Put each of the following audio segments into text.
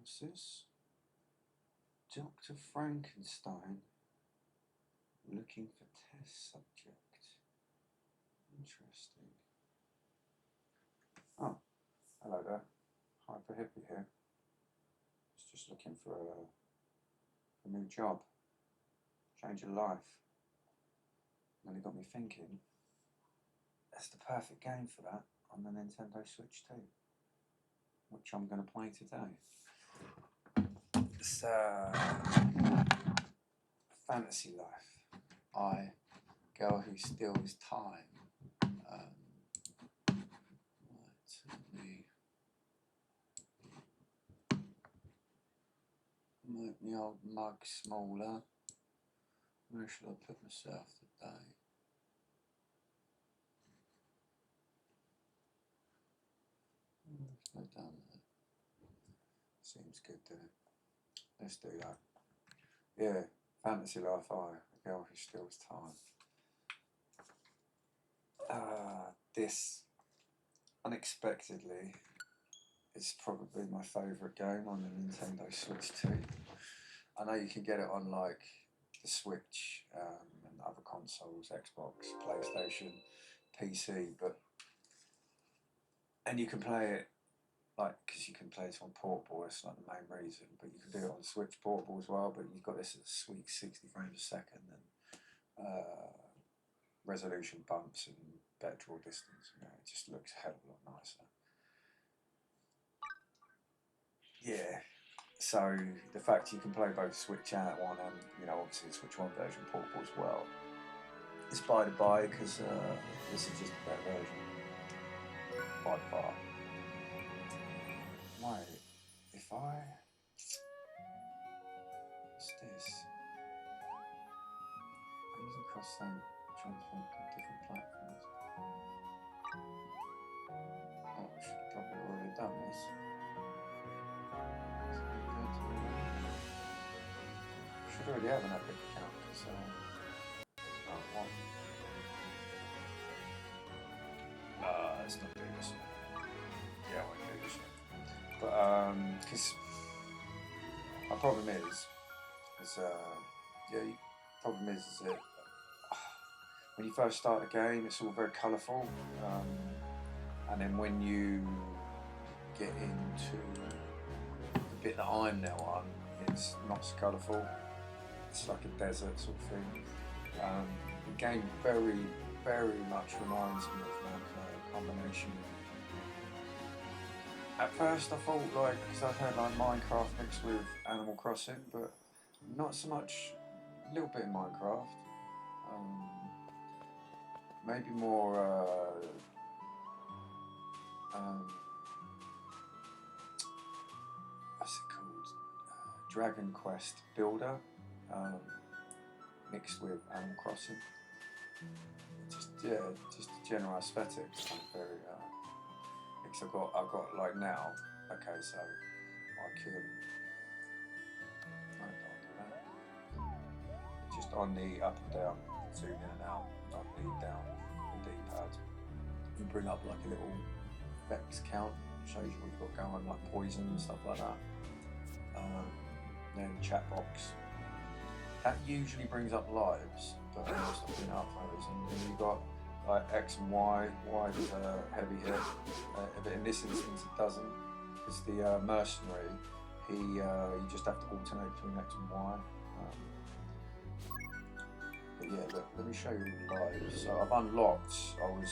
What's this? Dr. Frankenstein looking for test subject. Interesting. Oh, hello there. Hyper Hippy here. Just looking for a new job. Change of life. Really got me thinking. That's the perfect game for that on the Nintendo Switch 2, which I'm going to play today. It's Fantasy Life. I, girl who steals time. Right, make my old mug smaller. Where should I put myself today? I've done that. Seems good, doesn't it? Let's do that. Yeah, Fantasy Life I, a girl who steals time. This, unexpectedly, is probably my favourite game on the Nintendo Switch 2. I know you can get it on like the Switch and other consoles, Xbox, PlayStation, PC, and you can play it like, because you can play it on portable, it's not the main reason, but you can do it on Switch portable as well, but you've got this at sweet 60 frames a second and resolution bumps and better draw distance, you know, it just looks a hell of a lot nicer. Yeah, so the fact you can play both Switch and one and, you know, obviously the Switch 1 version portable as well, it's by the by, because this is just a better version, by far. Wait, if I... What's this? I'm using cross-same transfer to different platforms. Oh, I should have probably already done this. Should already have an Epic account, because let's not do this. Yeah, I won't do this. But because my problem is that when you first start a game, it's all very colourful, and then when you get into the bit that I'm now on, it's not so colourful. It's like a desert sort of thing. The game very, very much reminds me of like a combination. At first I thought, like, because I've heard like Minecraft mixed with Animal Crossing, but not so much. A little bit in Minecraft. Maybe more. What's it called? Dragon Quest Builder, mixed with Animal Crossing. Just the general aesthetics kind of very. Because I've got like now. Okay, so I can. Just on the up and down, zoom in and out, on the down, the D-pad. You bring up like a little effects count, shows you what you've got going, like poison and stuff like that. Then chat box. That usually brings up lives, but I'm just looking up those. And then you've got like X and Y. Y is a heavy hit, but in this instance it doesn't. Because the mercenary, you just have to alternate between X and Y. But yeah, look, let me show you live. So I've unlocked, I was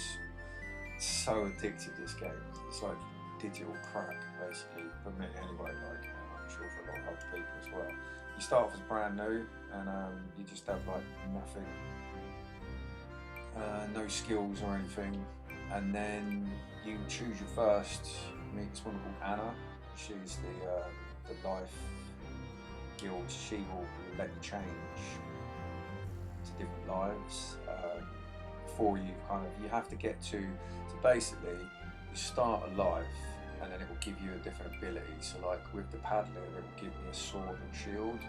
so addicted to this game. It's like digital crack, basically, for me anyway, like, I'm sure for a lot of other people as well. You start off as brand new, and you just have like nothing, no skills or anything, and then you choose your first, meet this woman called Anna. She's the life guild. She will let you change different lives before you have to get to, so basically you start a life and then it will give you a different ability. So like with the paddler, it will give me a sword and shield.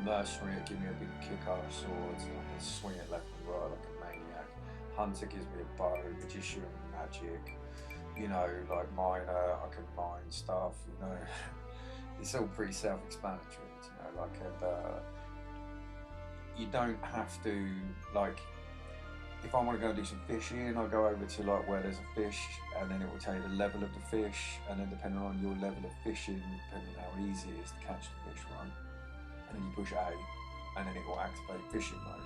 Mercenary, it will give me a big kick-ass sword, and I can swing it left and right like a maniac. Hunter gives me a bow. Magician, magic. You know, like miner, I can mine stuff, you know. it's all pretty self-explanatory, you know, like, and you don't have to, like, if I want to go do some fishing, I go over to like where there's a fish, and then it will tell you the level of the fish, and then depending on your level of fishing, depending on how easy it is to catch the fish, right? And then you push A, and then it will activate fishing mode.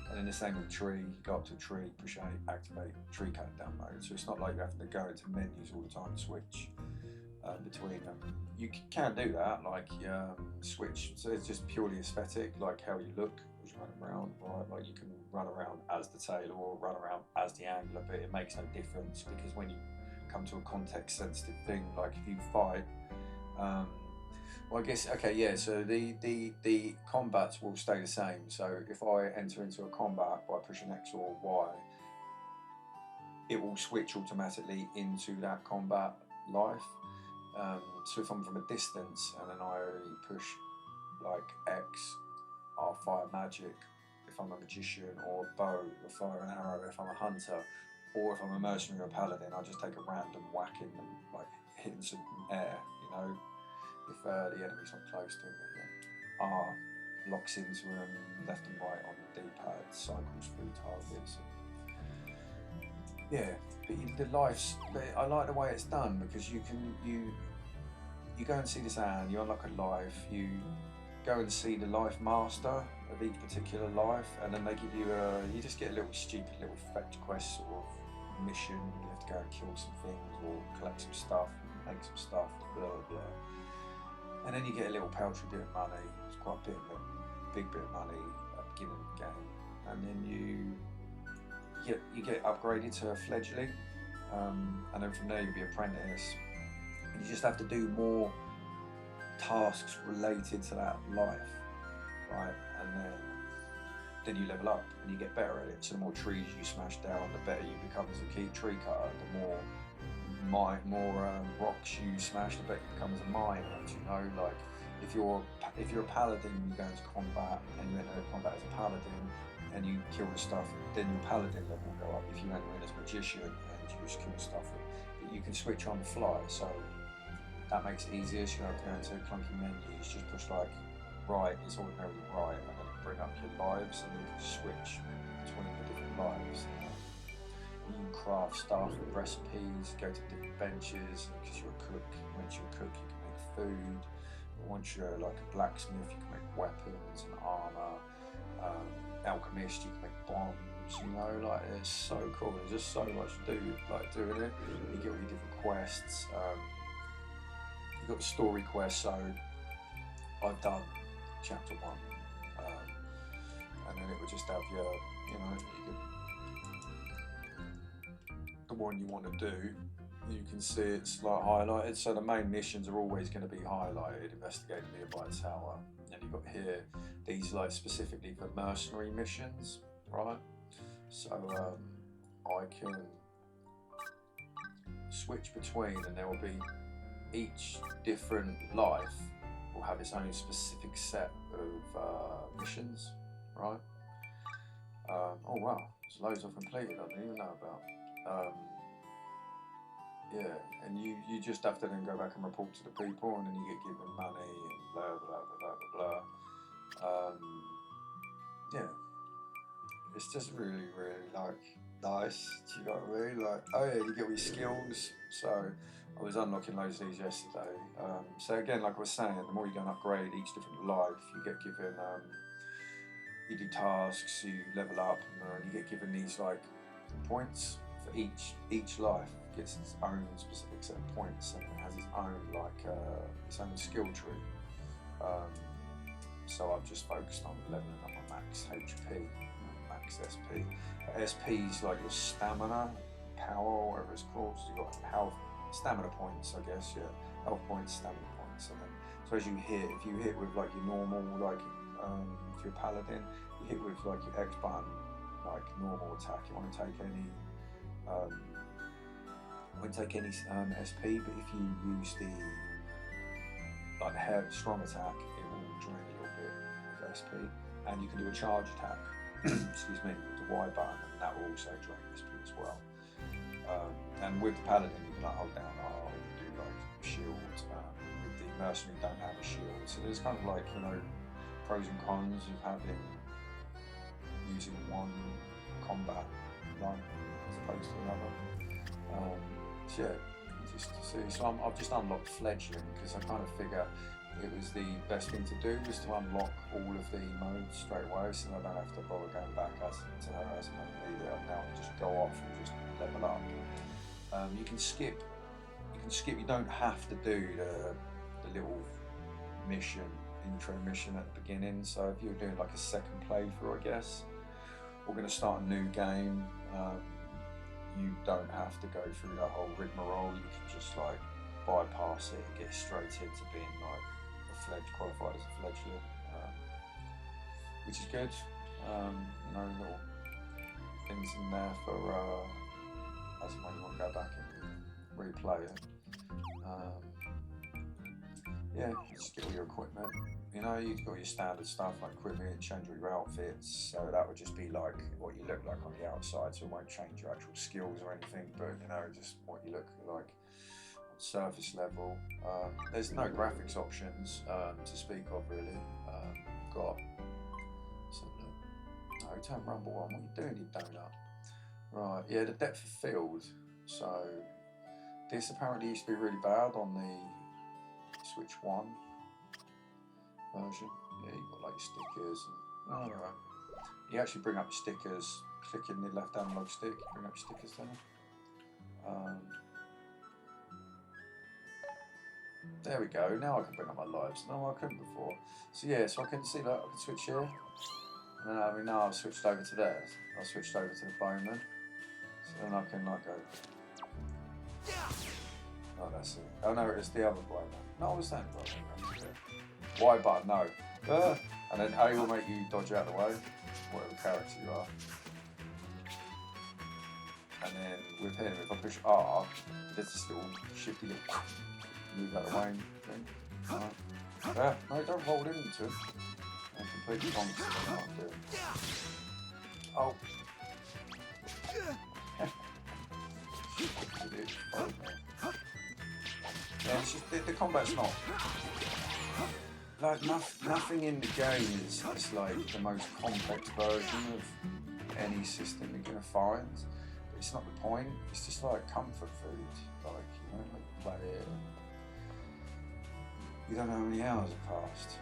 And then the same with tree, you go up to a tree, push A, activate tree cut down mode. So it's not like you're having to go into menus all the time to switch between them. You can do that, like switch, so it's just purely aesthetic, like how you look as you run around, right? Like you can run around as the tailor or run around as the angler, but it makes no difference, because when you come to a context sensitive thing, like if you fight, well, I guess, okay, yeah, so the combats will stay the same. So if I enter into a combat by pushing X or Y, it will switch automatically into that combat life. So if I'm from a distance and then I push like X, I'll fire magic if I'm a magician, or a bow, or fire an arrow if I'm a hunter, or if I'm a mercenary or a paladin, I'll just take a random whack in them, like hitting some air, you know, if the enemy's not close to me. R locks into them, left and right on the D-pad, cycles through targets. Yeah, but the life's, I like the way it's done, because you go and see this hand, you unlock a life, you go and see the life master of each particular life, and then they give you you just get a little stupid little fetch quest sort of mission. You have to go and kill some things or collect some stuff, make some stuff, blah blah. And then you get a little paltry bit of money. It's quite a big bit of money at the beginning of the game, and then you get upgraded to a fledgling, and then from there you'll be apprentice. And you just have to do more tasks related to that life, right? And then you level up and you get better at it. So the more trees you smash down, the better you become as a key tree cutter. The more rocks you smash, the better you become as a miner. You know, like if you're a paladin, you go into combat and you enter combat as a paladin and you kill the stuff, then your paladin level will go up. If you enter in as a magician and you just kill stuff, but you can switch on the fly. So that makes it easier. So you don't have to go into clunky menus. Just push like right is ordinarily right, and then bring up your lives, and you can switch between the different lives. You can craft stuff with recipes, go to different benches, because you're a cook. Once you're a cook, you can make food. Once you're like a blacksmith, you can make weapons and armor. Alchemist, you can make bombs. You know, like it's so cool. There's just so much to do, like doing it. You get all your different quests. You've got the story quest, so I've done chapter 1, and then it would just have your, you know, the one you want to do, you can see it's like highlighted, so the main missions are always going to be highlighted: investigate the nearby tower. And you've got here these like specifically for mercenary missions, right? So I can switch between, and there will be each different life will have its own specific set of missions, right? Oh wow, there's loads I've completed I didn't even know about. Yeah, and you just have to then go back and report to the people, and then you get given money and blah blah blah blah blah. Yeah, it's just really like nice. Do you know what I mean? Like, oh yeah, you get all your skills. So I was unlocking loads of these yesterday. So again, like I was saying, the more you go and upgrade each different life, you get given, you do tasks, you level up, and you get given these like points for each life. Gets its own specific set of points, and it has its own like its own skill tree. So I've just focused on leveling up my max HP, max SP. SP is like your stamina, power, or whatever it's called. So you've got health, stamina points, I guess, yeah. Health points, stamina points, and then so as you hit, if you hit with like your normal, like if you're a paladin, you hit with like your X button, like normal attack. You want to take any, SP, but if you use the like strong attack, it will drain a little bit of SP, and you can do a charge attack. Excuse me, with the Y button, and that will also drain SP as well. And with the paladin, you can like hold down R, you can do like shield. With the mercenary don't have a shield. So there's kind of like, you know, pros and cons of having using one combat run as opposed to another. So yeah, just to see. So I've just unlocked fledgling because I kind of figure it was the best thing to do was to unlock all of the modes straight away, so I don't have to bother going back as and when I need it. I'll now just go off and just level up. You can skip. You don't have to do the little mission, intro mission at the beginning. So if you're doing like a second playthrough, I guess, we're going to start a new game. You don't have to go through that whole rigmarole. You can just like bypass it and get straight into being like qualified as a fledgling, which is good. You know, little things in there for as and when you want to go back and replay it. Yeah, just get all your equipment. You know, you've got your standard stuff like equipment, change all your outfits. So that would just be like what you look like on the outside. So it won't change your actual skills or anything, but you know, just what you look like on surface level. There's no graphics options to speak of really. Got some no, turn rumble on. What are you doing, you donut? Right, yeah, the depth of field. So this apparently used to be really bad on the Switch 1 version. Yeah, you've got like your stickers and alright. You actually bring up your stickers, clicking the left analog stick, bring up your stickers there. There we go, now I can bring up my lives. No, I couldn't before. So yeah, so I can see that, I can switch here. And then I mean now I've switched over to there. I've switched over to the bowman. So then I can like go. Oh, that's it. Oh no, it's the other bowman. No, I was saying bowman. Y button, no. And then A will make you dodge out of the way, whatever character you are. And then with him, if I push R, there's this little shifty little move out of the way thing. Right. Yeah, no, don't roll into him. I'm completely honest with what I'm doing. Oh. Yeah, it's just, the combat's not like nothing in the game is like the most complex version of any system you're gonna find. But it's not the point. It's just like comfort food. Like, you know, like play it. You don't know how many hours have passed.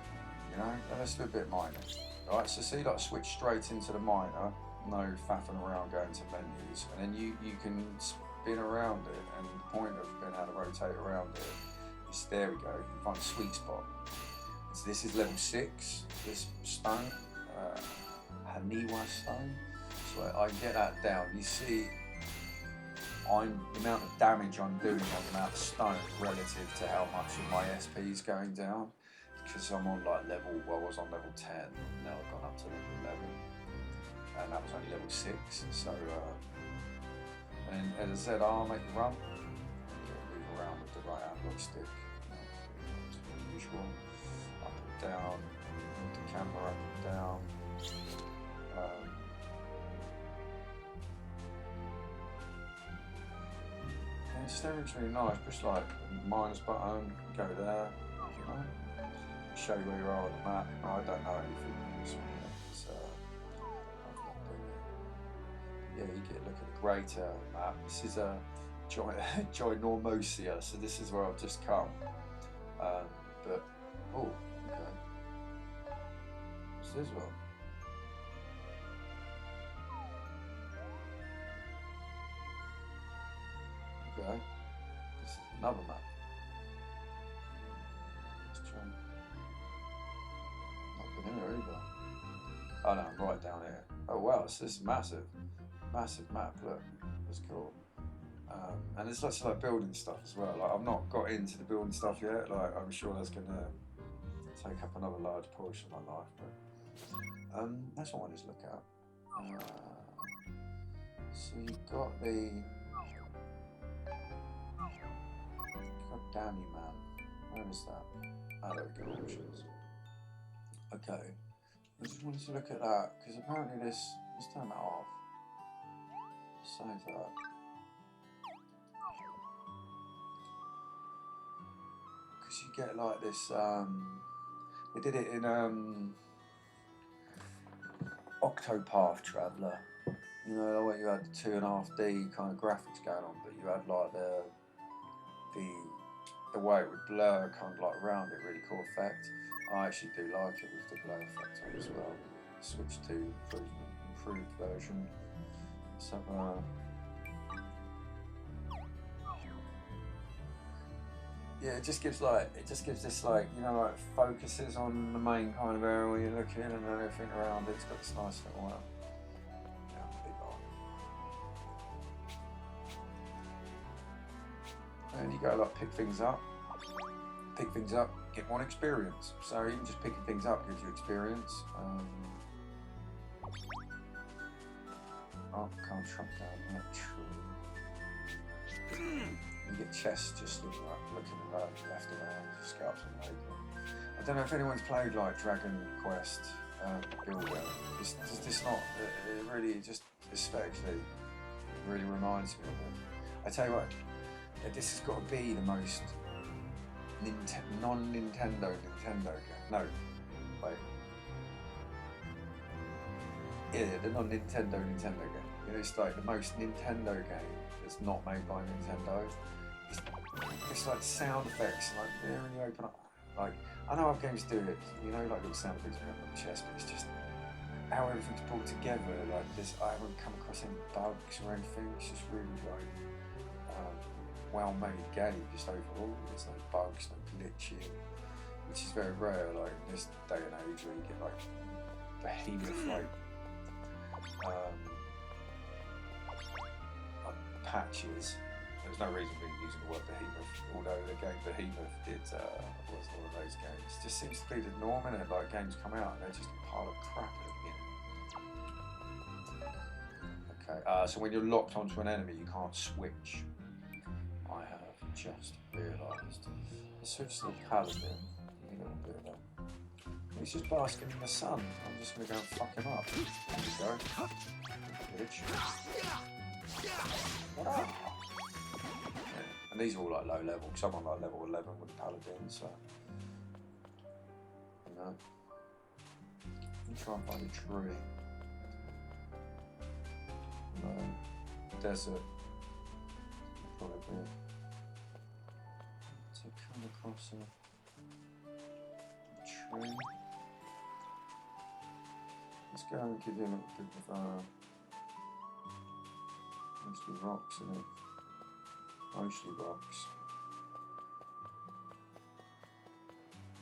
You know, let's do a bit minor. Alright, so see, like switch straight into the minor, no faffing around going to menus, and then you can spin around it, and the point of being able to rotate around it is, there we go, you find a sweet spot. So this is level 6, this stone, Haniwa stone. So I get that down. You see, the amount of damage I'm doing on the amount of stone relative to how much of my SP is going down. Because I'm on like I was on level 10, now I've gone up to level 11. And that was only level 6. So, and as I said, I'll make the run. Move around with the right analog stick. Usual. Up and down, move the camera up and down. And just everything's really nice, just like minus button, go there, you know, show you where you are on the map. No, I don't know anything on this one yet, so I've not been it. Yeah, you get a look at the greater map. This is a Ginormosia, so this is where I've just come. But, oh, okay. What's this one? Okay. This is another map. Let's try. Not been in here either. Oh no, I'm right down here. Oh wow, this is massive. Massive map, look. That's cool. And there's lots of like building stuff as well. Like I've not got into the building stuff yet. Like I'm sure that's gonna take up another large portion of my life. But that's what I wanted to look at. So you've got the. God damn you, man. Where is that? Oh, there we go. Options. Okay. I just wanted to look at that because apparently let's turn that off. Save that. because you get like this. They did it in Octopath Traveler. You know, like you had the 2.5D kind of graphics going on, but you had like the way it would blur kind of like around it, really cool effect. I actually do like it with the blur effect on as well. Switch to improved version. So yeah, it just gives this like, you know, like focuses on the main kind of area where you're looking, and then everything around it's got this nice little big eye. And you go like pick things up, get 1 experience. So even just picking things up gives you experience. Oh, can't chop down that tree. You get chests just looking left around, scalps and Layton. I don't know if anyone's played like Dragon Quest Builder. It's just not, it really just aesthetically really reminds me of it. I tell you what, this has got to be the most non-Nintendo game. No, wait. Yeah, the non-Nintendo game. You know, it's like the most Nintendo game that's not made by Nintendo. It's like sound effects, like there when you open up. Like, I know other games do it, you know, like little sound effects around the chest, but it's just how everything's brought together. Like, I haven't come across any bugs or anything. It's just really like well-made game, just overall. There's no bugs, no glitching, which is very rare. Like in this day and age, where you get like behemoth like patches. There's no reason for using the word behemoth, although the game Behemoth was one of those games. It just seems to be the norm in it. Like games come out and they're just a pile of crap at the beginning. Okay, so when you're locked onto an enemy, you can't switch. I have just realised. Let's switch to the paladin. You know, a bit of that. He's just basking in the sun. I'm just going to go and fuck him up. There you go. Bitch. Yeah. And these are all like low level, because I'm on like level 11 with the paladin, so. You know. Let me try and find a tree. No. Desert. Probably. To come across a tree. Let's go and give you a little bit of mostly rocks in it. Mostly rocks.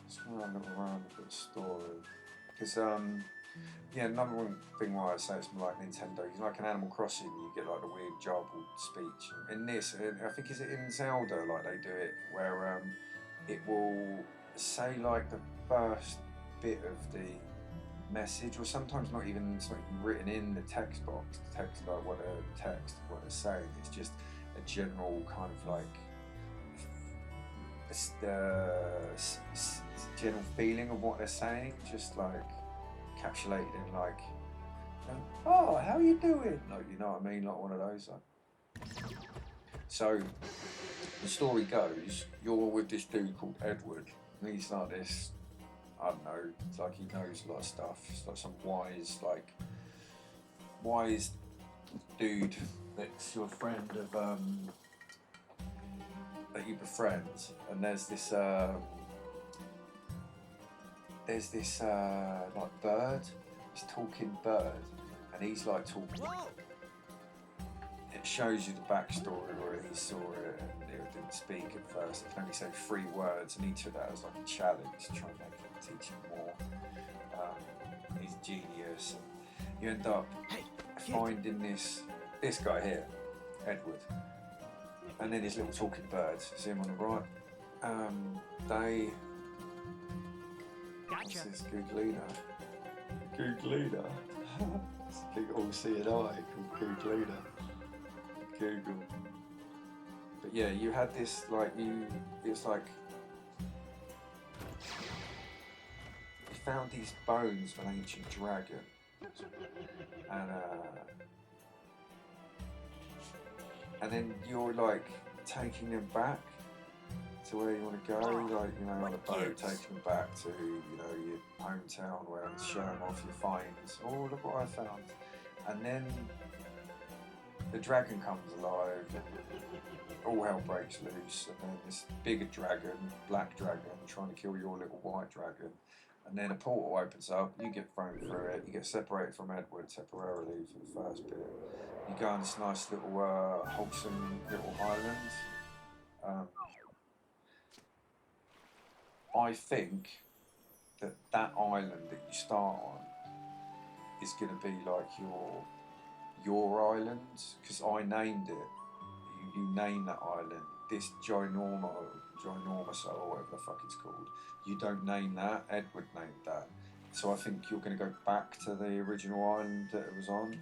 Let's go have a little round of the story. Because yeah, number one thing why I say it's like Nintendo, it's like an Animal Crossing, you get like the weird garbled speech. In this, I think is it in Zelda, like they do it, where it will say like the first bit of the message, or sometimes it's not even written in the text box, the text like what they're saying. It's just a general kind of like general feeling of what they're saying, just like encapsulated in like, oh, how you doing? Like, you know what I mean? Like one of those. Like. So the story goes, you're with this dude called Edward, and he's like this, I don't know, it's like he knows a lot of stuff. It's like some wise dude that's your friend of that you befriend, and there's this like bird, this talking bird, and he's like talking. It shows you the backstory where he saw it and it didn't speak at first. It can only say 3 words, and each of that was like a challenge to try and make him teach him more. He's genius, and you end up finding this guy here, Edward, and then his little talking birds. See him on the right? What's this? Googlina. It's a big all-seeing eye called Googlina. Google. But yeah, you had this it's like you found these bones of an ancient dragon, and then you're like taking them back, to where you want to go, like, you know, on a boat, taking them back to, you know, your hometown where you show them off your finds. Oh, look what I found. And then the dragon comes alive, all hell breaks loose, and then this bigger dragon, black dragon, trying to kill your little white dragon. And then a portal opens up, you get thrown through it, you get separated from Edward temporarily for the first bit. You go on this nice little, wholesome little island. I think that island that you start on is going to be like your island, because I named it. You name that island. This ginormous, or whatever the fuck it's called. You don't name that. Edward named that. So I think you're going to go back to the original island that it was on,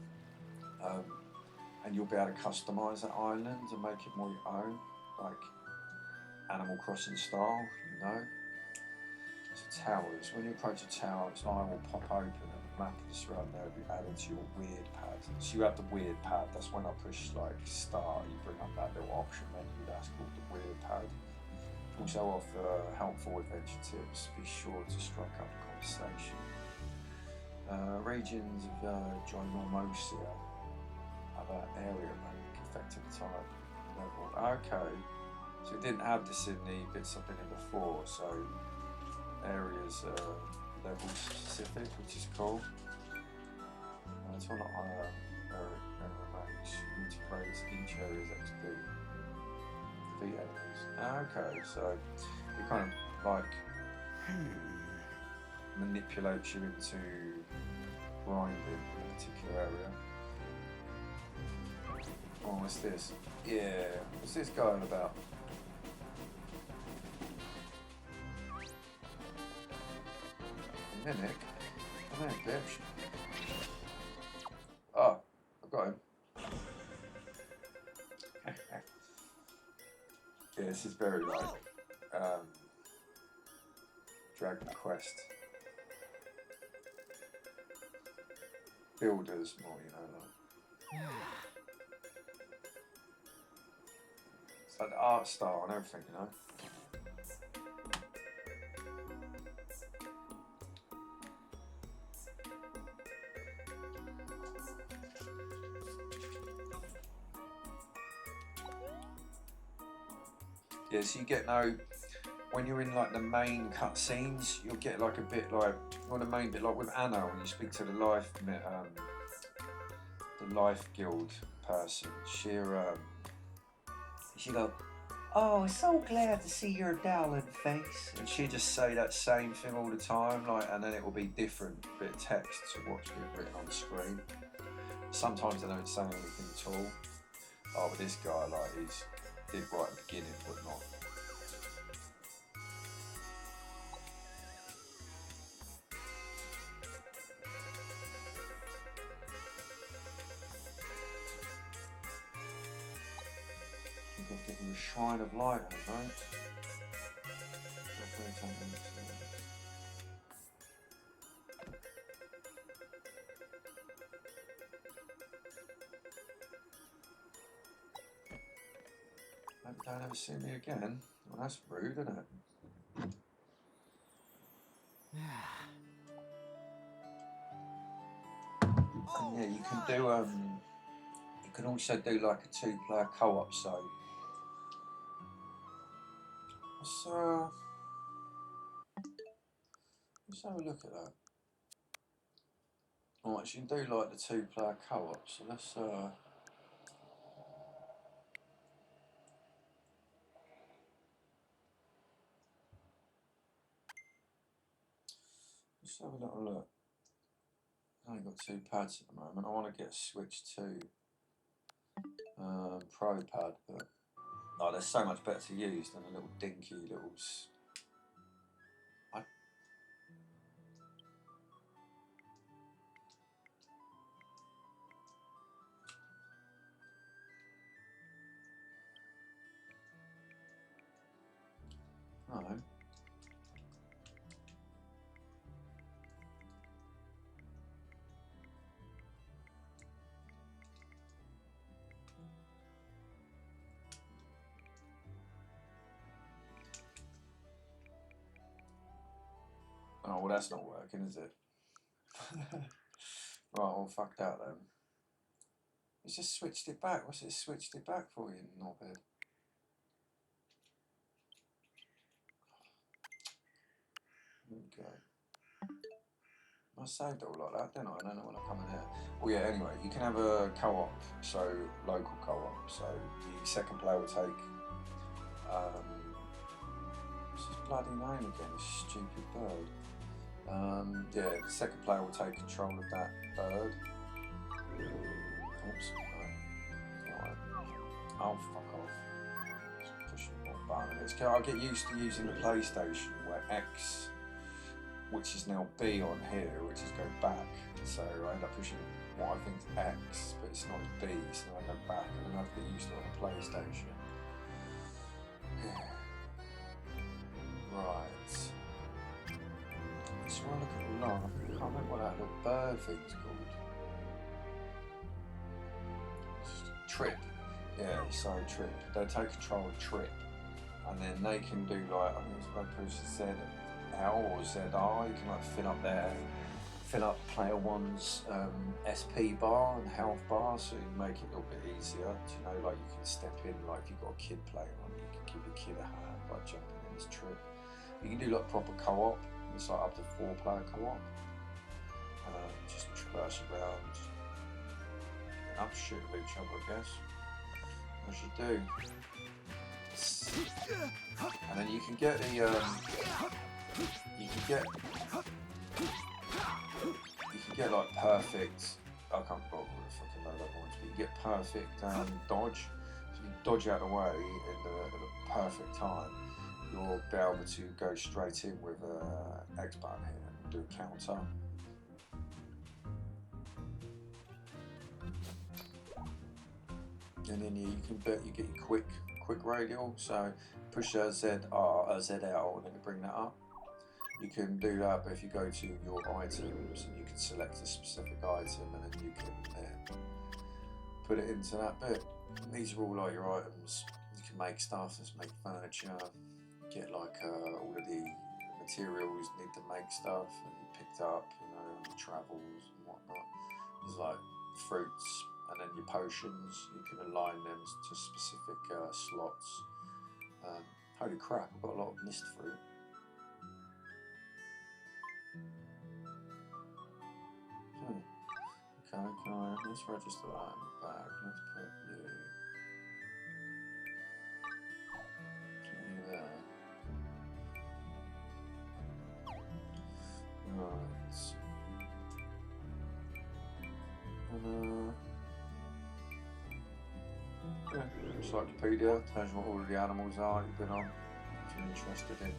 and you'll be able to customise that island and make it more your own, like Animal Crossing style, you know. So towers. When you approach a tower, its eye will pop open and the map of the surrounding area will be added to your weird pad. So you have the weird pad. That's when I push like start, you bring up that little option menu. That's called the weird pad. Also offer helpful adventure tips. Be sure to strike up a conversation. Regions of Ginormosia have an area rank effective type level. Okay, so it didn't have this in the bits I've been in before. So areas level specific, which is cool. It's one area ranks. You need to praise each area's XP. Defeat enemies. Okay, so it kind of like manipulates you into grinding in a particular area. Oh, what's this? Yeah, what's this going about? Mimic? Come here, bitch. Oh, I've got him. Yeah, this is very like Dragon Quest. Builders more, you know, like. It's like the art style and everything, you know. Yeah, so you get when you're in like the main cutscenes, you'll get like a bit like, on the main bit, like with Anna, when you speak to the life guild person, she go, "Oh, so glad to see your darling face," and she just say that same thing all the time, like, and then it will be different bit of text to what's being written on the screen. Sometimes they don't say anything at all. Oh, but this guy, like, he's did right at the beginning, but not. You've got to give him a shrine of light, right? Hope you don't ever see me again. Well, that's rude, isn't it? And yeah, you can do you can also do like a 2-player co-op. So let's have a look at that. Alright, so you can do like the 2-player co-op. So let's have a little look. I've only got 2 pads at the moment. I want to get switched to Pro pad, but oh, they're so much better to use than a little dinky little. No. well, that's not working, is it? Right, well, fuck that then. It's just switched it back. What's it switched it back for, you knobhead? There we go. I saved it all like that, didn't I? I don't know when I come in here. Well, yeah, anyway, you can have a co-op, so local co-op. So the second player will take. What's his bloody name again? This stupid bird. Yeah, the second player will take control of that bird. Oops. Right. Oh, fuck off. Just push the button. I'll get used to using the PlayStation where X, which is now B on here, which is go back. So I end up pushing what I think is X, but it's not B, so I go back and then I have to get used to it on the PlayStation. Right. So I look at the log. I can't remember what that little bird thing's called. Trip. Yeah, sorry, Trip. They take control of Trip. And then they can do like, I think it's like ZL or ZR, you can like fill up player one's SP bar and health bar, so you make it a little bit easier. Do you know, like you can step in, like if you've got a kid playing on, you can give your kid a hand by jumping in this Trip. You can do like proper co-op, it's like up to 4-player co-op. Just traverse around, up shoot with each other, I guess. As you do. And then you can get the you can get like perfect. I can't bother with fucking load up ones, but you get perfect dodge. So you dodge out of the way in the perfect time. You'll be able to go straight in with X button here and do a counter. And then you get your quick radial. So push ZR, ZL, and then bring that up. You can do that, but if you go to your items, and you can select a specific item, and then you can put it into that bit. And these are all like your items. You can make stuff, just make furniture, get like all of the materials you need to make stuff, and you picked up, you know, on your travels and whatnot. There's like fruits, and then your potions, you can align them to specific slots. Holy crap, I've got a lot of mist fruit. Okay, let's register that in the bag. Let's put you there. Right. Yeah, encyclopedia tells you what all of the animals are you've been on, if you're interested in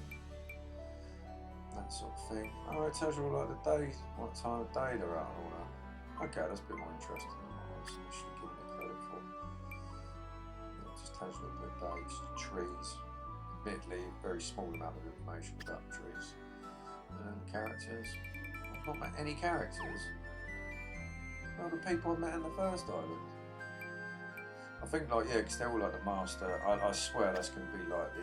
that sort of thing. Oh, it tells you all like the day, what time of day they're at and all that. Okay, that's a bit more interesting than what I was initially giving it credit for. It just tells you the days, the trees. Admittedly, a very small amount of information about the trees. And characters. I've not met any characters. Well, the people I met in the first island. I think, like, yeah, because they're all like the master. I swear that's going to be like the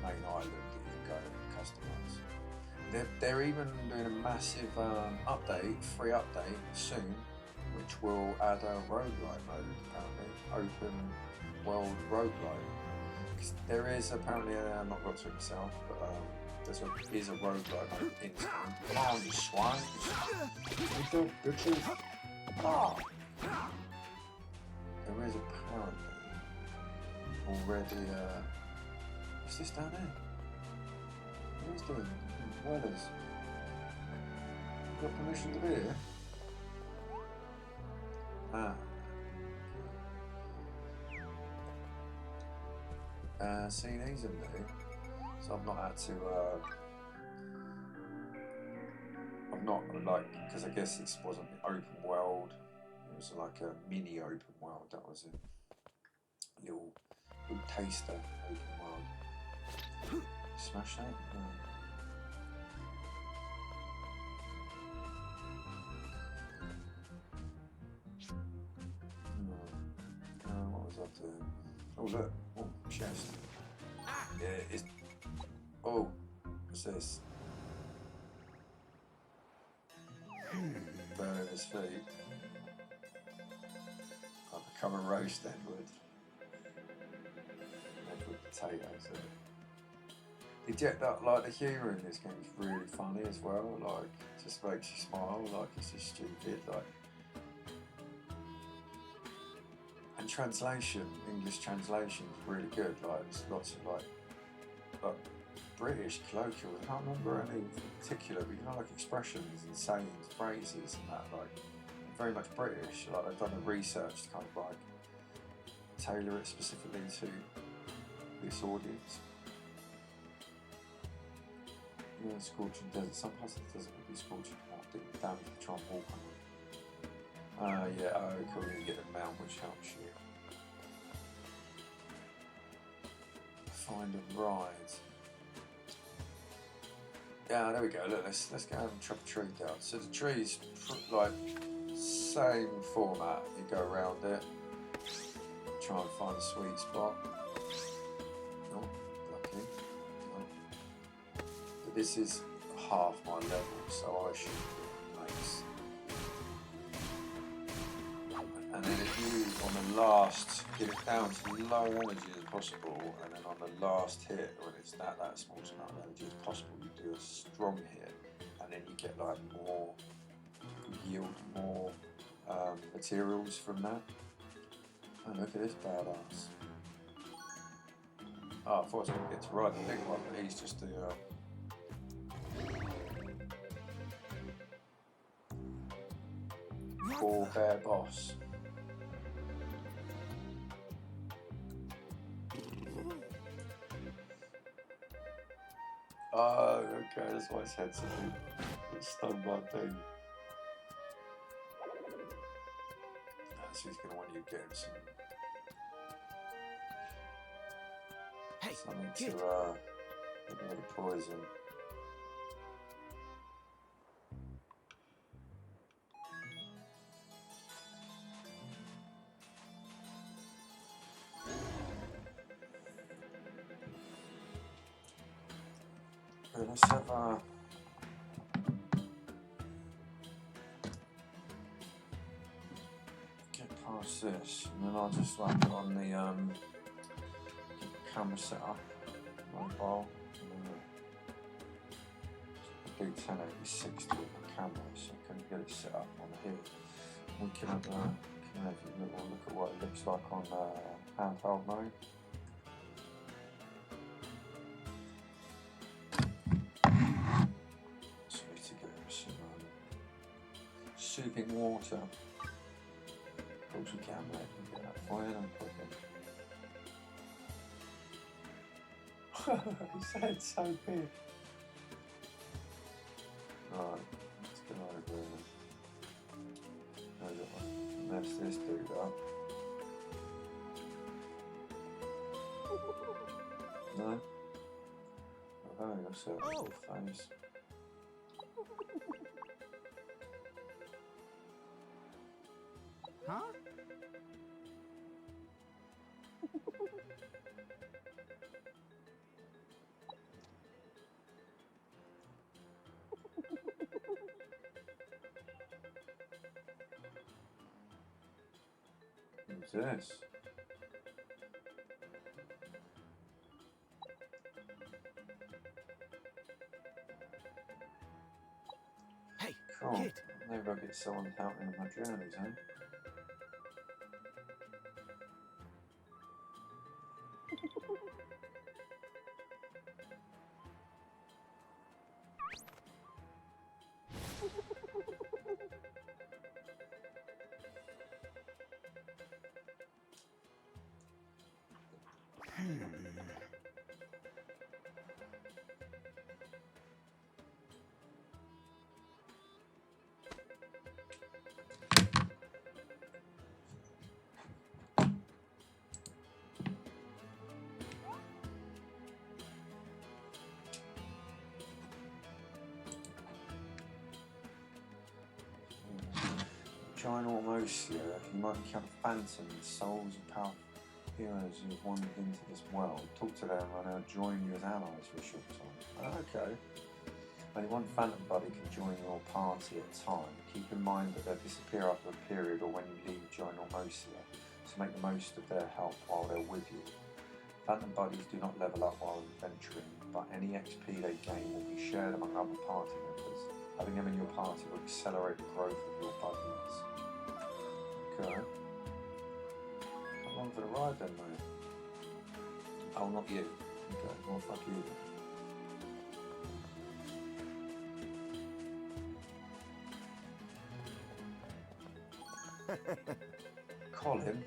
main island that you can go and customize. They're even doing a massive free update soon, which will add a roguelite mode, apparently, open world roguelite. There is apparently, I'm not got to it myself, but there is a roguelite mode in this game. Come on, you swine! You bitches! Oh. There is apparently already. What's this down there? What is doing? Weathers. Got permission to be here? See, these are new, so I've not had to. I've not because I guess this wasn't the open world. It was like a mini open world. That was a little taster open world. Smash that. What was I doing? Oh look, chest. Yeah, it's Oh, what's this? Burning his feet. I've become a roast Edward. Edward potatoes. That, like, the humour in this game is really funny as well. Like, it just makes you smile. Like, it's just stupid. Like, and translation, English translation is really good. Like, there's lots of like British colloquial. I can't remember any in particular, but you know, like expressions and sayings, phrases, and that. Like, very much British. Like, they've done the research to kind of like tailor it specifically to this audience. Yeah, scorching desert. Some parts of the desert would be scorching hot. Damn, if you try and walk on it. Yeah, oh, cool. You get a mount which helps you find a ride. Yeah, there we go. Look, let's go and chop a tree down. So the tree's like same format. You go around it, try and find a sweet spot. Oh, lucky. No. But this is half my level, so I should be nice. And then if you, on the last, get it down to low energy as possible, and then on the last hit, when it's that small amount of energy as possible, you do a strong hit, and then you get like more, yield more materials from that. And look at this badass. Oh, I thought I was going to get to ride the big one, but he's just the poor bear boss. Oh, okay, that's why his head's a stun by thing. So he's going to want you to get him something to get rid of poison. Let's have get past this, and then I'll just like it on the camera setup, mobile, and then do 1080-60 with the camera, so I can get it set up on here. We can have a little look at what it looks like on handheld mode. Souping water. Of course we can, mate. We can get that fire and put it. His head's so big. Right, let's get over here. Let's this dude up. No? Oh, you're so face. Huh? What's this? Hey, cool. kid. Maybe I'll get someone helping in my journeys, eh? Ginormous, you might become phantom, souls and power heroes who have wandered into this world. Talk to them and I'll join you as allies for a short time. Okay. Only one phantom buddy can join your party at a time. Keep in mind that they'll disappear after a period or when you leave Gynormosia, so make the most of their help while they're with you. Phantom buddies do not level up while adventuring, but any XP they gain will be shared among other party members. Having them in your party will accelerate the growth of your buddies. Okay. Come along for the ride then, mate. Oh, not you. Okay, well, fuck you then. Colin?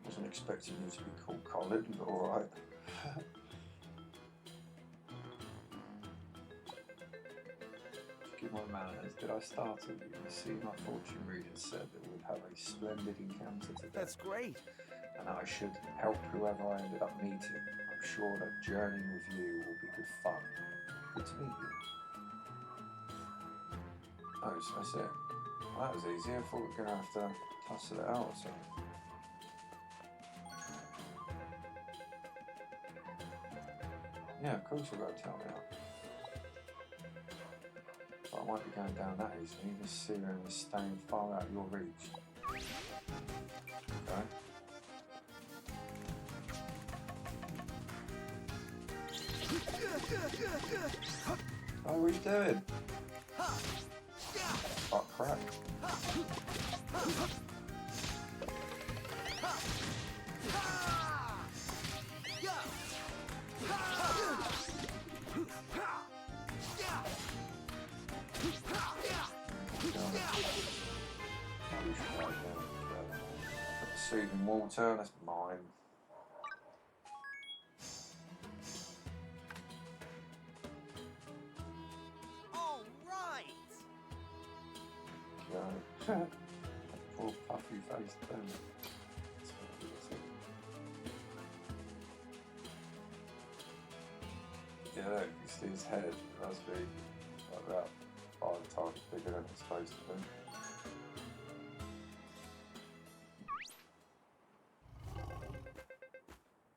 Wasn't expecting you to be called Colin, but alright. Forgive my manners, did I startle you? You see, my fortune reader said that we'd have a splendid encounter today. That's great. And I should help whoever I ended up meeting. I'm sure that journeying with you will be good fun. Good to meet you. Oh, so that's it. Well, that was easy. I thought we were going to have to tussle it out or something. Yeah, of course you've got to tell me out. But I won't be going down that easily. This Syrian is staying far out of your reach. Okay. Oh, what are you doing? Oh, crap. Soothing water, that's mine. All right. Go. Poor puffy faced thing. Yeah, look, you see his head. It must be like that 5 times bigger than it's supposed to be.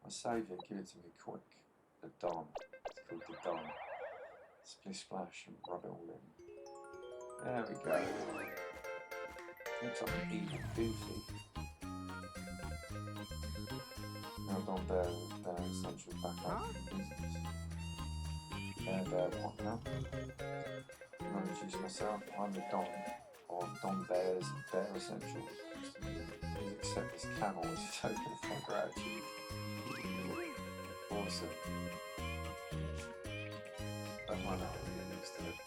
I save it, give it to me quick. The Don. It's called the Don. Splish splash and rub it all in. There we go. Looks like an evil goofy. Now Don Bear essential back up in business. Bear, what now? I'll introduce myself. I'm the Don of Don Bear's Bear Essentials. Please accept this camel as a token of my gratitude. Awesome. Don't mind how we get next to it.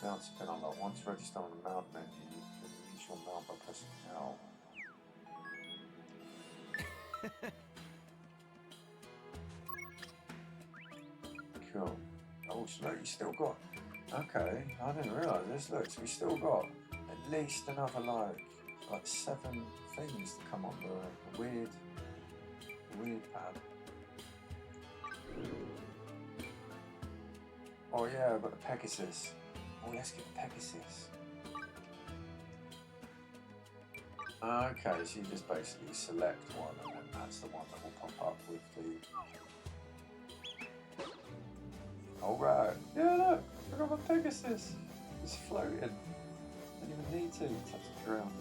Mounts have been unlocked. Once registered on the mount menu, you can release your mount by pressing L. Cool. Oh, so look, you still got. Okay, I didn't realise this. Look, so we still got at least another like 7 things to come on the weird pad. Oh yeah, I've got the Pegasus. Oh, let's get the Pegasus. Okay, so you just basically select one and then that's the one that will pop up with the... Alright, yeah look, I got my Pegasus. It's floating. Didn't even need to touch the ground.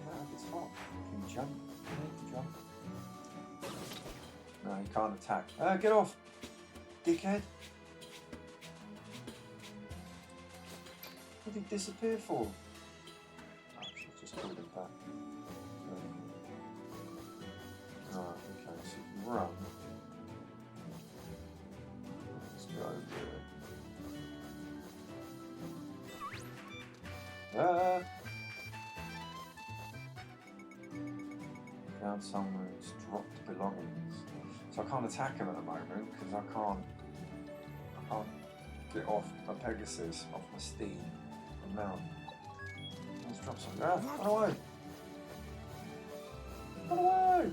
Wow, it's hot. Can you jump? Can you jump? No, you can't attack. Get off! Dickhead! What did he disappear for? Oh, I should just called him back. Alright, okay, so you can run. Let's go over there. Ah! Found someone who's dropped belongings. So I can't attack him at the moment because I can't get off my Pegasus, off my steed. Mount. Let's drop something. Ah, run away! Run away!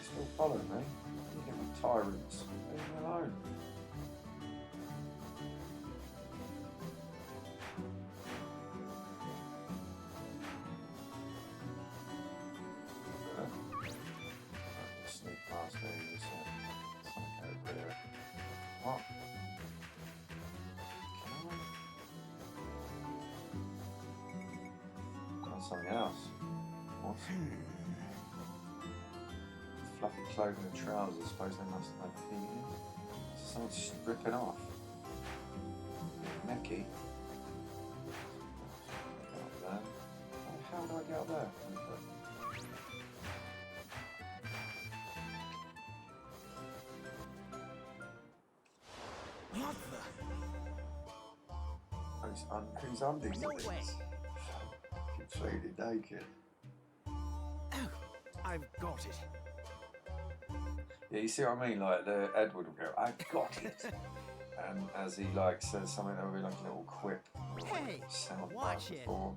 Still following me. You get my tyrants. Leave me alone. What? Got something else. Awesome. Fluffy clothing and trousers. I suppose they must have feeling. Someone's stripping off. Necky. Get up there. How do I get up there? What the? Who's undies? No way. Completely naked. I've got it. Yeah, you see what I mean? Like the Edward will go, "I got it," and as he like says something, there'll be like a little quip, Hey, sound watch it. before.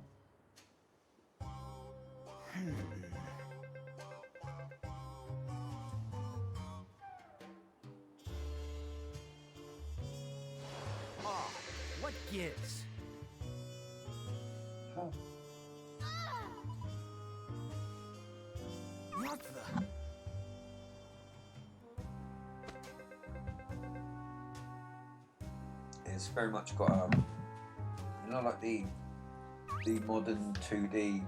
Ah, what gives? Huh. What the? It's very much got you know, like the modern 2D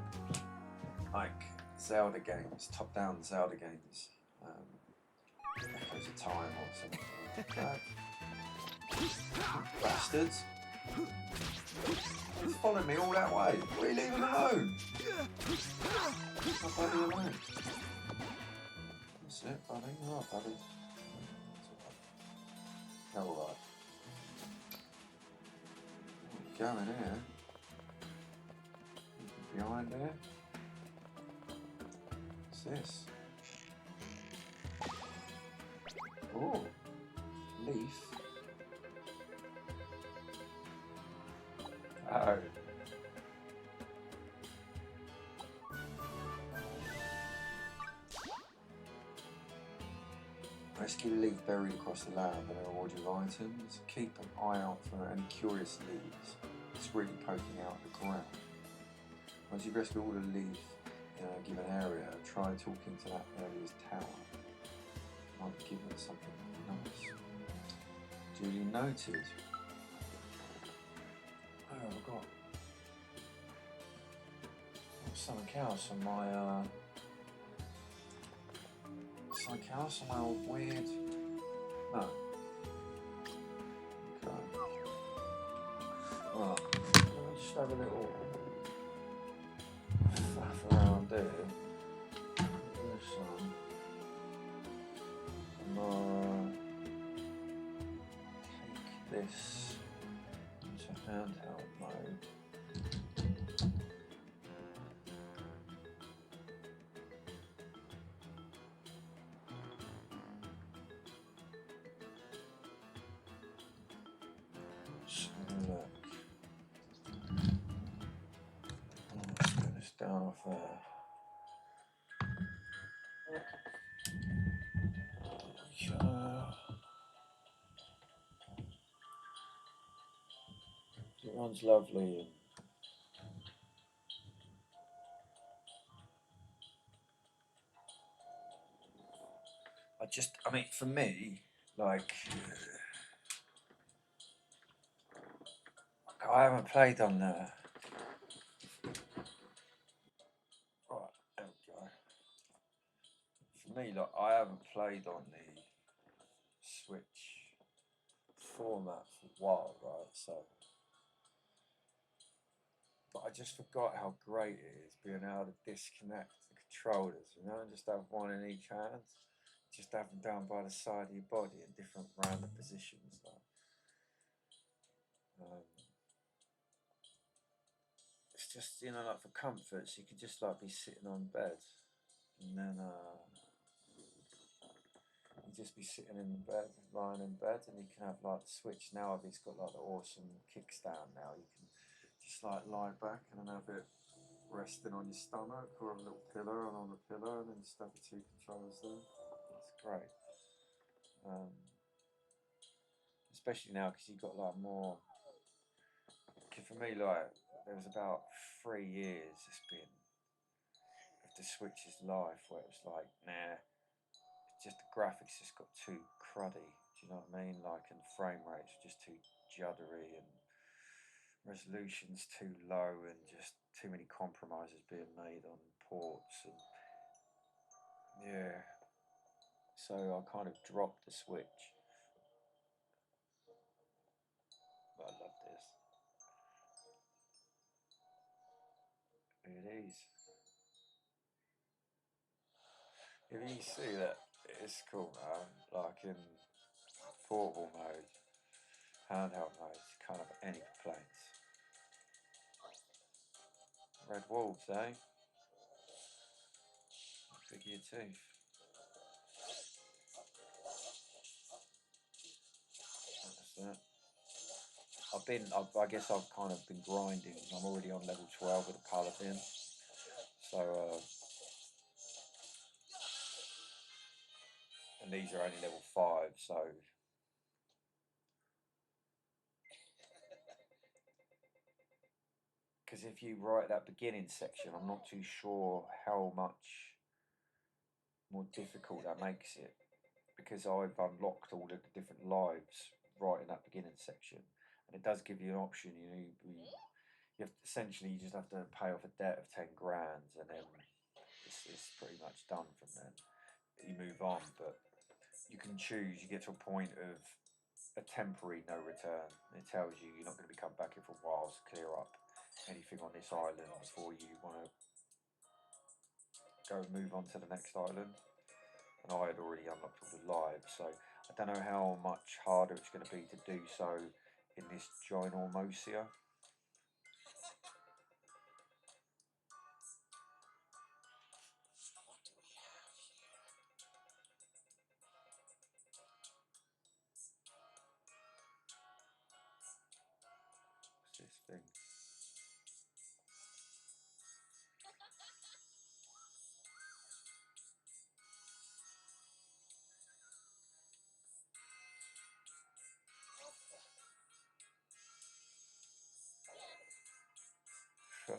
like Zelda games, top-down Zelda games, Echoes of Time or something like that. Bastards! He's followed me all that way. Why are you leaving alone? Not bloody alone. That's it, buddy. You're right, buddy. All right. Going here. Behind there. What's this? Oh, leaf. Oh. Rescue the leaf buried across the lab and reward you with items. Keep an eye out for any curious leaves. It's really poking out the ground. Once you've rescued all the leaf in a given area, try talking to that area's tower. You might be given something nice. Duly noted. Oh, I've got something else on my something else on my old weird. No. Okay. Right. Let me just have a little faff around here. There's some. Take this to handheld mode. Let's have a look. Let's get this down off there. It runs lovely. I mean, for me, like, I haven't played on the. Right, there we go. For me, like, I haven't played on the Switch format for a while, right? So, but I just forgot how great it is being able to disconnect the controllers, you know, and just have one in each hand. Just have them down by the side of your body in different random positions. Like. It's just, you know, like for comfort, so you could just like be sitting on bed, and then you just be sitting in bed, lying in bed, and you can have like the Switch now. It's got like the awesome kickstand now. You can just like lie back and then have it resting on your stomach or a little pillow and on the pillow, and then just have the two controllers there. It's great. Especially now because you've got like more. For me, like there was about 3 years it's been of the Switch's life where it was like, nah, it's just the graphics just got too cruddy. Do you know what I mean? Like, and frame rates just too juddery and resolutions too low and just too many compromises being made on ports and yeah. So I kind of dropped the Switch. But I love this. It is. If you see that, it's cool, man. Like in portable mode, handheld mode, kind of any complaints. Red walls, eh? Big your teeth. That's it. I guess I've kind of been grinding. I'm already on level 12 with the Paladin. So, and these are only level 5, so. Because if you write that beginning section, I'm not too sure how much more difficult that makes it. Because I've unlocked all the different lives right in that beginning section. And it does give you an option, you know, you have to, essentially you just have to pay off a debt of 10 grand and then it's pretty much done from then. You move on, but you can choose, you get to a point of a temporary no return. It tells you you're not going to be coming back here for a while to clear up anything on this island before you want to go and move on to the next island. And I had already unlocked all the lives, so I don't know how much harder it's going to be to do so in this Ginormosia. What's this thing? Sure.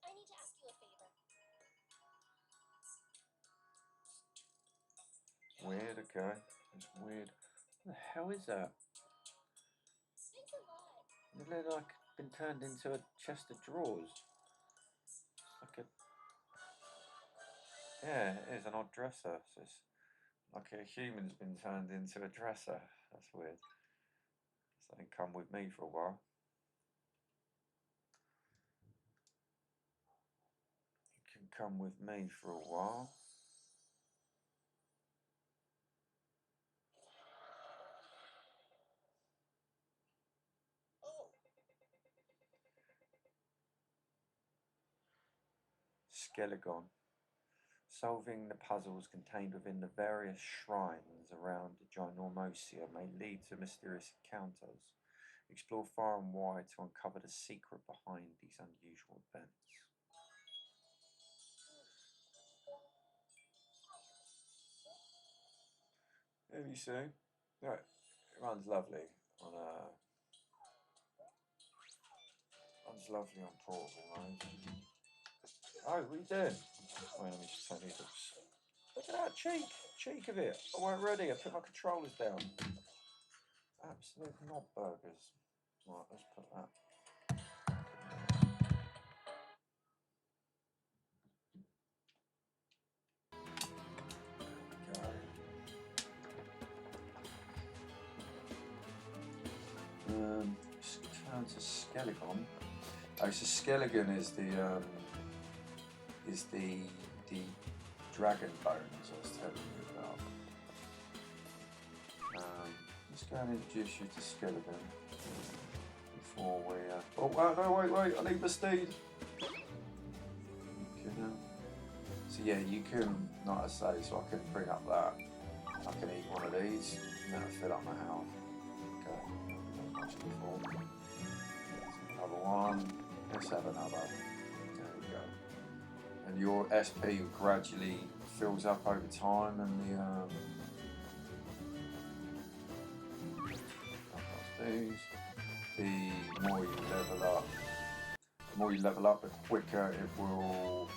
I need to ask you a favor. Weird, okay. It's weird. What the hell is that? Thanks a lot. It looks like been turned into a chest of drawers. It's like a... Yeah, it is an odd dresser. So it's like a human's been turned into a dresser. That's weird. So they come with me for a while. You can come with me for a while. Oh. Skelegon. Solving the puzzles contained within the various shrines around Ginormosia may lead to mysterious encounters. Explore far and wide to uncover the secret behind these unusual events. There you see. Right. It runs lovely on portable mode. Oh, what are you doing? Wait, let me just turn these up. Look at that cheek of it. I weren't ready. I put my controllers down. Absolute knob burgers. Right, let's put that. Turn to Skelegon. Oh, so Skelegon is the dragon bones I was telling you about. Let's go and introduce you to Skelegon before we. Oh no! Wait! I need the steed. So yeah, you can, like I say, so I can bring up that. I can eat one of these, and then I fill up my health. Okay, not much before. Another one. Let's have another. There we go. And your SP gradually fills up over time, and the more you level up. The more you level up, the quicker it will.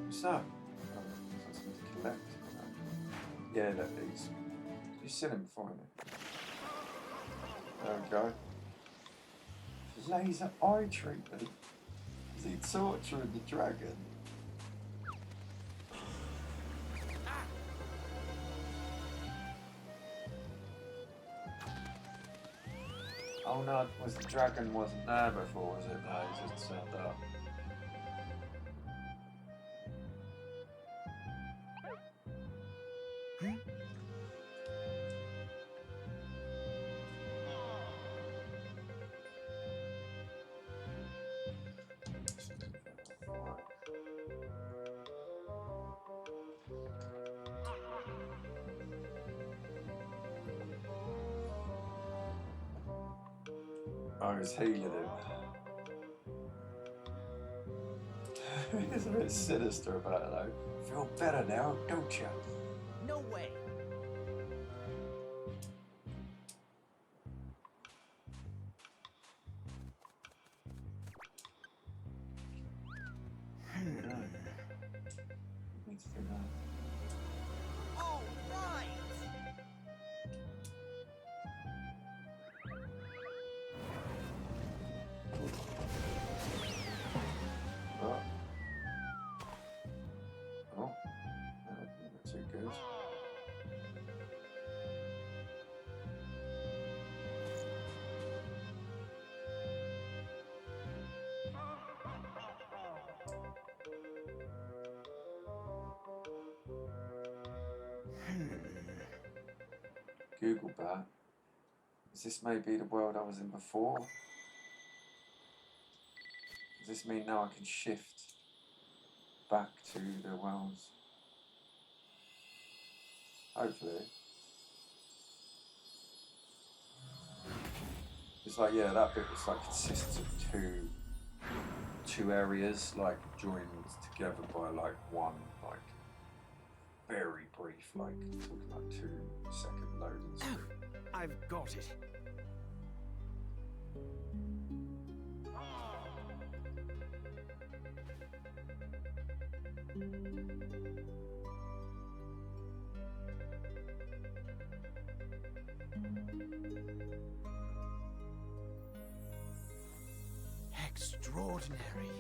What's that? Oh, that's something to collect. Yeah, that is. You've seen him before, haven't you? There we go. Laser eye treatment. Is he torturing the dragon? Oh no, was the dragon wasn't there before, was it? No, he just turned up. I was healing him. He's a bit sinister about it though. Feel better now, don't you? No way. Needs to figure out. All right. Oh, not too good. Google that. Is this maybe the world I was in before? Does this mean now I can shift back to the worlds? Hopefully. It's like, yeah, that bit was like consists of two areas like joined together by like one like very brief, like talking like 2-second loading screen. I've got it. Extraordinary.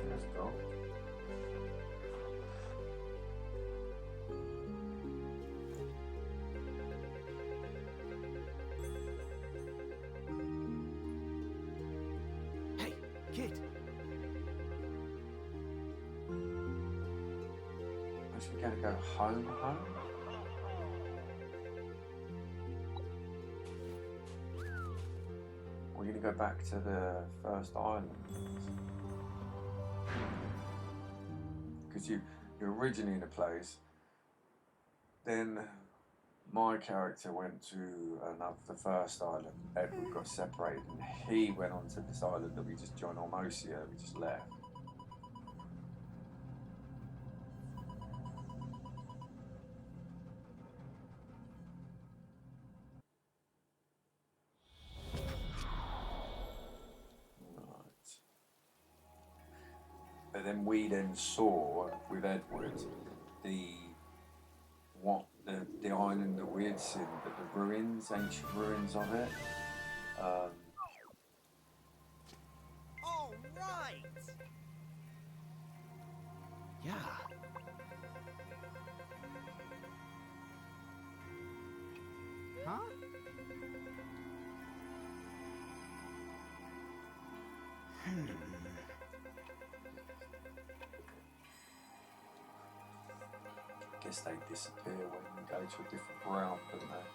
Let's go. Hey, kid. Actually, gonna go home. We're gonna go back to the first island because you're originally in a place. Then my character went to the first island. Edward got separated, and he went on to this island that we just joined Ormosia. We just left. But then we saw with Edward the island that we had seen, but the ruins, ancient ruins of it. All right. Yeah. Huh? Guess they disappear when you go to a different realm, don't they?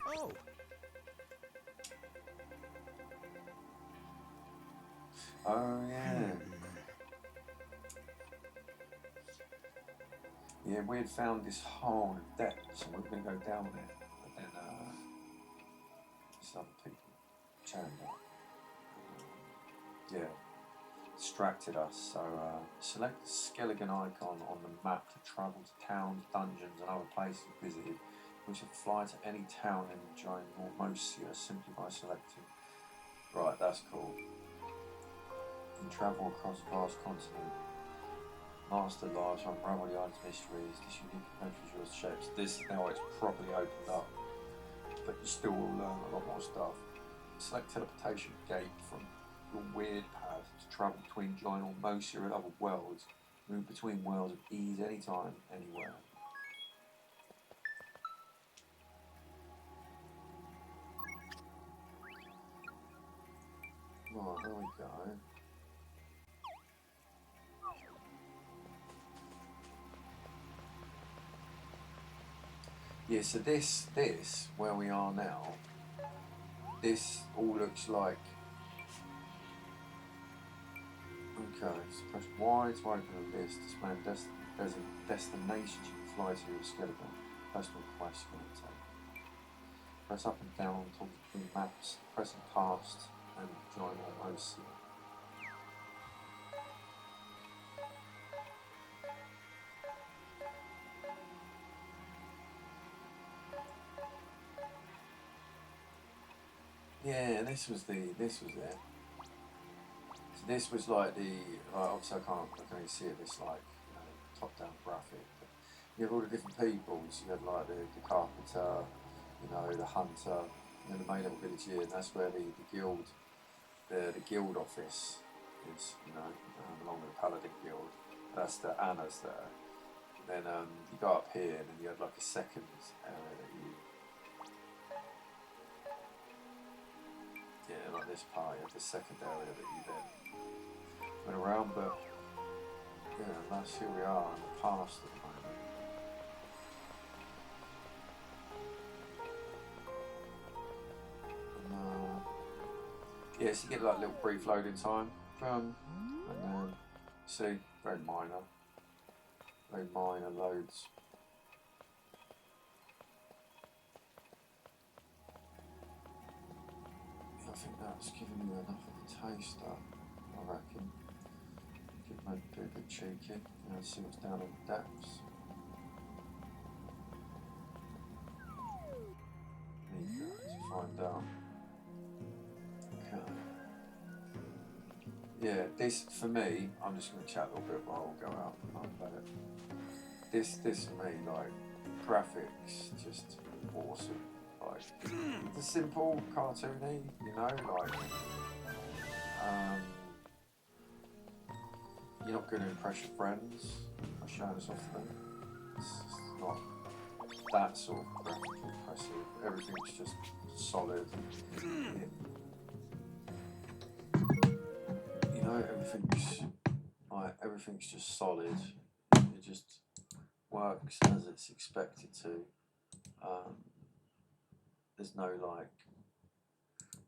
Oh. Oh yeah. Yeah, we had found this hole of depth, so we were going to go down there. But then some people turned up. Yeah. distracted us. So select the skeleton icon on the map to travel to towns, dungeons, and other places visited. We should fly to any town and join Mormosia simply by selecting. Right, that's cool. And travel across a vast continent. Master lives, unravel the island's mysteries. This unique adventure is yours to shape. This is now it's properly opened up, but you still will learn a lot more stuff. Select teleportation gate from your weird path to travel between join Mormosia and other worlds. Move between worlds with ease anytime, anywhere. Right, there we go. Yeah, so this where we are now, this all looks like. Okay, so press Y to open a list, displaying destinations you can fly to with skeleton, personal quests you can take. Press up and down on top of the maps, pressing past and join almost. Yeah, this was it. So this was like obviously I can only see it, this like, you know, top down graphic. But you have all the different peoples, you had like the carpenter, you know, the hunter, and then the main little village here, and that's where the guild, the guild office is, you know, along with the Paladin Guild. That's the Anna's there. And then you go up here, and then you have like a second area that you. Yeah, like this part, you have the second area that you then went around, but yeah, that's who we are in the past at the moment. Yeah, so you get like little brief loading time, and then see, very minor loads. I think that's giving you enough of a taster, I reckon. Could maybe be a bit cheeky, and see what's down in the depths. There you go, to find out. Okay. Yeah, this for me, I'm just going to chat a little bit while I'll go out and play it. This for me, like, graphics, just awesome. Like, the simple, cartoony, you know, like, you're not going to impress your friends by showing this off to them. It's not that sort of graphically impressive. Everything's just solid. You know, everything's just solid. It just works as it's expected to. There's no like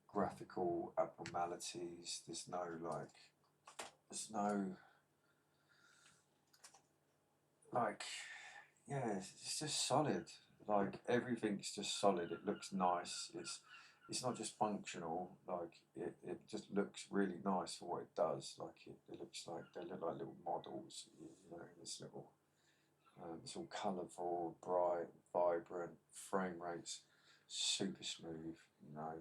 graphical abnormalities. There's no yeah, it's just solid. Like everything's just solid. It looks nice. It's not just functional. Like it just looks really nice for what it does. Like it looks like they look like little models. You know, this little. It's all colourful, bright, vibrant. Frame rates super smooth. You know,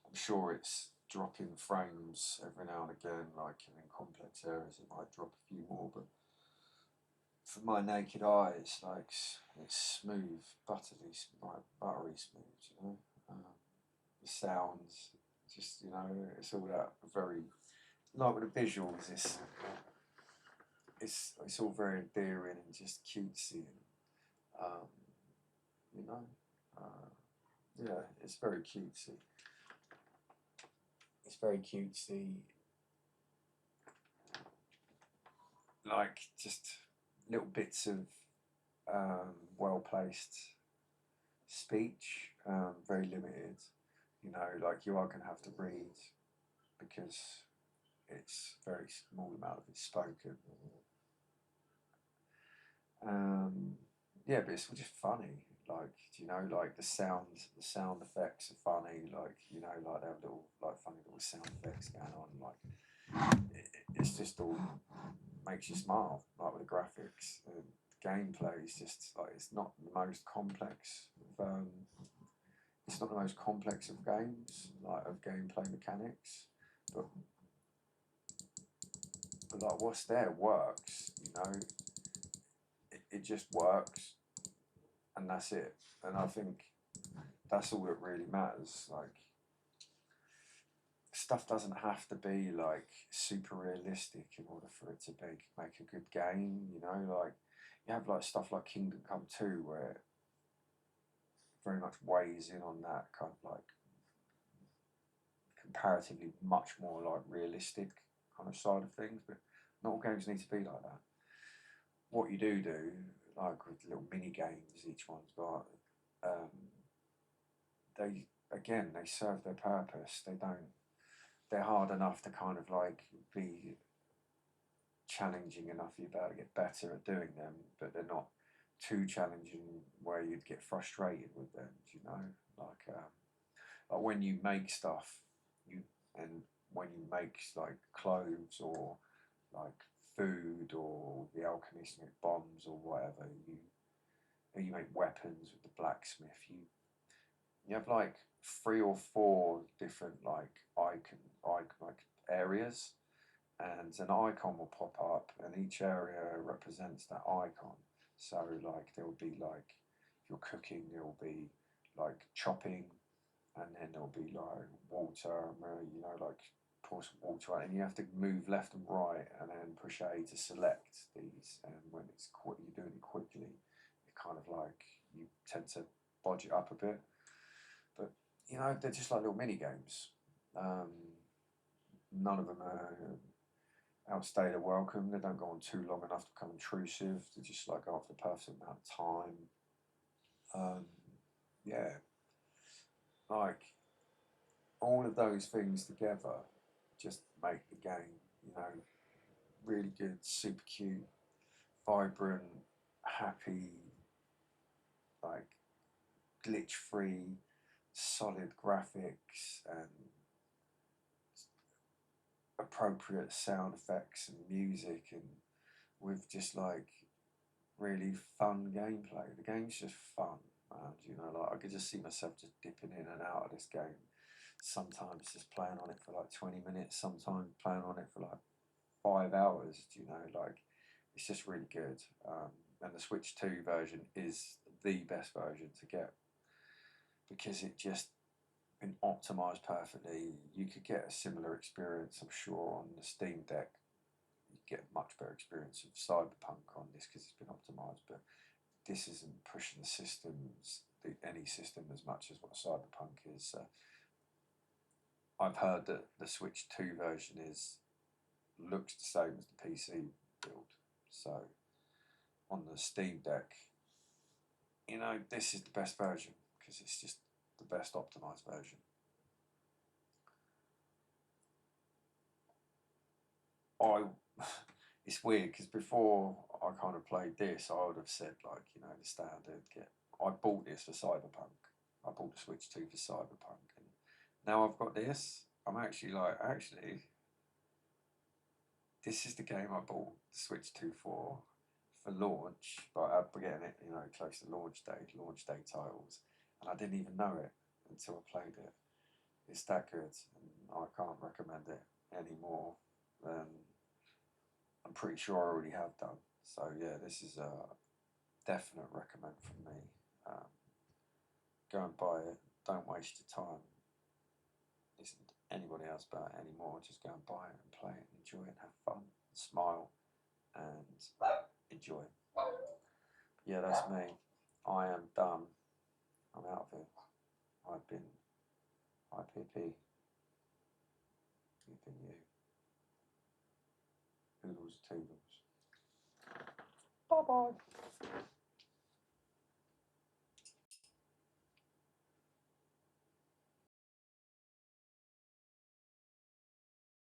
I'm sure it's dropping frames every now and again. Like in complex areas, it might drop a few more, but for my naked eye, it's like it's smooth, buttery smooth. You know, the sounds, just you know, it's all that very like with the visuals. It's all very endearing and just cutesy, and you know, yeah, it's very cutesy. It's very cutesy, like just little bits of well placed speech, very limited. You know, like you are going to have to read because it's a very small amount of it spoken. Yeah, but it's just funny. Like, you know, like the sound effects are funny. Like, you know, like they have little, like funny little sound effects going on. Like, it's just all makes you smile, like with the graphics. And gameplay is just like it's not the most complex. It's not the most complex of games, like of gameplay mechanics, but like what's there works, you know. It just works, and that's it. And I think that's all that really matters. Like stuff doesn't have to be like super realistic in order for it to make a good game. You know, like you have like stuff like Kingdom Come 2 where it very much weighs in on that kind of like comparatively much more like realistic kind of side of things. But not all games need to be like that. What you do, like with little mini games, each one's got, they serve their purpose. They're hard enough to kind of like be challenging enough for you to get better at doing them, but they're not too challenging where you'd get frustrated with them. You know, like when you make stuff, and when you make like clothes or like food or the alchemist make bombs or whatever, you make weapons with the blacksmith. You have like 3 or 4 different like like areas, and an icon will pop up, and each area represents that icon. So like there will be like if you're cooking, there will be like chopping, and then there'll be like water, you know, like pour some water out, and you have to move left and right, and then push A to select these. And when you're doing it quickly, it kind of like you tend to bodge it up a bit. But you know, they're just like little mini games. None of them outstay their welcome. They don't go on too long enough to become intrusive. They just like go off the perfect amount of time. Yeah, like all of those things together just make the game, you know, really good, super cute, vibrant, happy, like glitch free, solid graphics and appropriate sound effects and music, and with just like really fun gameplay. The game's just fun, man. You know, like I could just see myself just dipping in and out of this game. Sometimes just playing on it for like 20 minutes, sometimes playing on it for like 5 hours. You know, like it's just really good. And the Switch 2 version is the best version to get because it just been optimized perfectly. You could get a similar experience, I'm sure, on the Steam Deck. You get a much better experience of Cyberpunk on this because it's been optimized, but this isn't pushing any system as much as what Cyberpunk is. I've heard that the Switch 2 version looks the same as the PC build. So on the Steam Deck, you know, this is the best version because it's just the best optimized version. It's weird because before I kind of played this, I would have said like, you know, the standard. I bought this for Cyberpunk. I bought the Switch 2 for Cyberpunk, and now I've got this. I'm actually like, this is the game I bought the Switch 2 for launch, but I'm getting it, you know, close to launch day titles, and I didn't even know it until I played it. It's that good, and I can't recommend it anymore. I'm pretty sure I already have done. So yeah, this is a definite recommend from me. Go and buy it. Don't waste your time. Listen to anybody else about it anymore. Just go and buy it and play it and enjoy it and have fun, and smile and enjoy. Yeah, that's me. I am done. I'm out of it. I've been IPP. You've been you. Oodles, toodles. Bye bye.